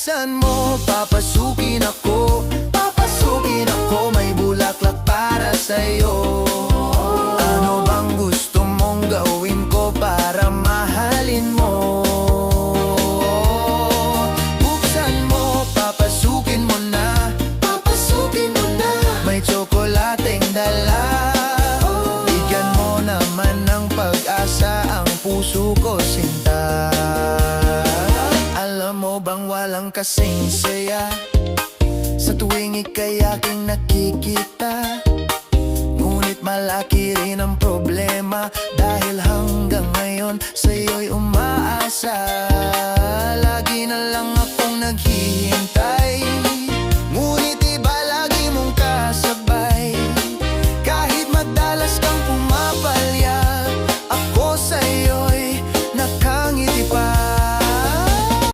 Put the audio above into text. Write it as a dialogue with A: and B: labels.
A: Buksan mo, papasukin ako. Papasukin ako, may bulaklak para sa'yo. Ano bang gusto mong gawin ko para mahalin mo? Buksan mo, papasukin mo na. Papasukin mo na, may tsokolateng dala. Bigyan mo naman ng pag-asa ang puso ko, sinta. Alam mo bang walang kasing saya sa tuwing ika'y aking nakikita? Ngunit malaki rin ang problema, dahil hanggang ngayon sa'yo'y umaasa